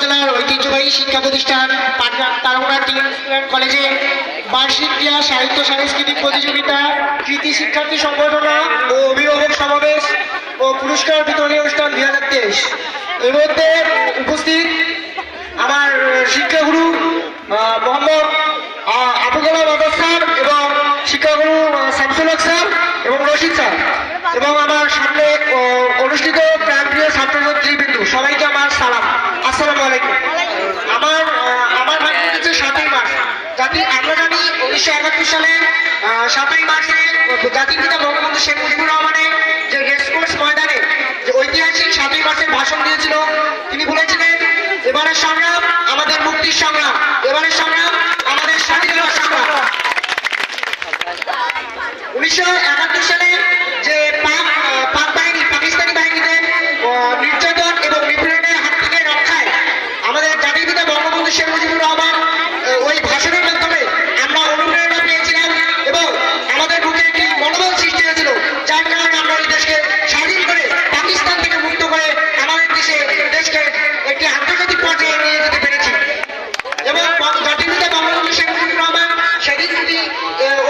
উপজেলার ঐতিহ্যবাহী শিক্ষা প্রতিষ্ঠান পাটগ্রাম তারকনাথ কলেজে বার্ষিক ক্রীড়া সাহিত্য সাংস্কৃতিক প্রতিযোগিতা, কৃতি শিক্ষার্থী সংগঠনা ও অভিভাবক সমাবেশ ও পুরস্কার বিতরণী অনুষ্ঠান 2023। এর মধ্যে উপস্থিত আমার শিক্ষাগুরু মোহাম্মদ আবুল কালাম আজাদ স্যার এবং শিক্ষাগুরু শামসুল হক স্যার এবং রশিদ স্যার, এবং আমার সামনে অনুষ্ঠিত প্রাণপ্রিয় ছাত্রছাত্রীবৃন্দ, সবাইকে আমার সালাম, আসসালামু আলাইকুম। আমার ভাগ্য হচ্ছে 7ই মার্চ। আমরা জানি 1971 সালে 7ই মার্চে জাতির পিতা বঙ্গবন্ধু শেখ মুজিবুর রহমানের যে রেসকোর্স ময়দানে যে ঐতিহাসিক 7ই মার্চের ভাষণ দিয়েছিল, তিনি বলেছিলেন এবারের সংগ্রাম আমাদের মুক্তির সংগ্রাম, এবারের সংগ্রাম আমাদের স্বাধীনতার সংগ্রাম। 1971 সালে যে পাকিস্তানি বাহিনীদের নির্যাতন এবং নিপীড়নের হাত থেকে রক্ষায় আমাদের জাতির পিতা বঙ্গবন্ধু শেখ মুজিবুর রহমান ওই ভাষণের মাধ্যমে আমরা অনুপ্রেরণা পেয়েছিলাম এবং আমাদের বুকে একটি মনোবল সৃষ্টি হয়েছিল, যার কারণে আমরা এই দেশকে স্বাধীন করে পাকিস্তান থেকে মুক্ত করে আমাদের দেশকে একটি আন্তর্জাতিক পর্যায়ে নিয়ে যেতে পেরেছি। এবং জাতির পিতা বঙ্গবন্ধু শেখ মুজিবুর রহমান সেদিন যদি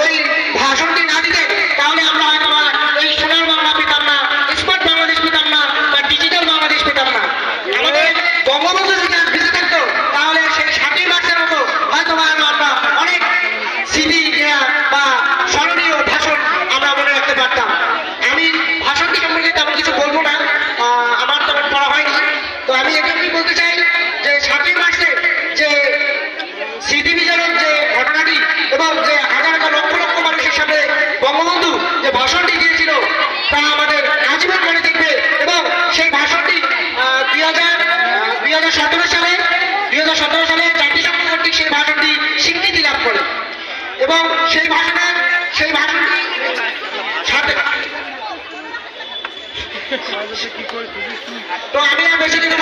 ওই ভাষণটি না দিতেন, তাহলে আমরা হয়তো এই সোনার বাংলা পেতাম না, স্মার্ট বাংলাদেশ পেতাম না, বা ডিজিটাল বাংলাদেশ পেতাম না। আমাদের বঙ্গবন্ধু যদি বেঁচে থাকতো, তাহলে সেই 7ই মার্চের মতো হয়তো আমরা অনেক স্মৃতি বা স্মরণীয় ভাষণ আমরা মনে রাখতে পারতাম। আমি ভাষণটি সম্পর্কে তেমন কিছু বলবো না, আমার তেমন পড়া হয়নি। তো আমি এটুকুই বলতে চাই যে 7ই মার্চে যে স্মৃতি বিজয়ক যে ঘটনাটি এবং যে হাজার হাজার লক্ষ লক্ষ মানুষের সামনে বঙ্গবন্ধু যে ভাষণটি দিয়েছিল, তা আমাদের আজীবন মনে থাকবে। এবং সেই ভাষণটি 2017 সালে জাতিসংঘ কর্তৃক সেই ভাষণটি স্বীকৃতি লাভ করে এবং সেই ভাষণটি সাথে। তো আমি আর বেশি দিন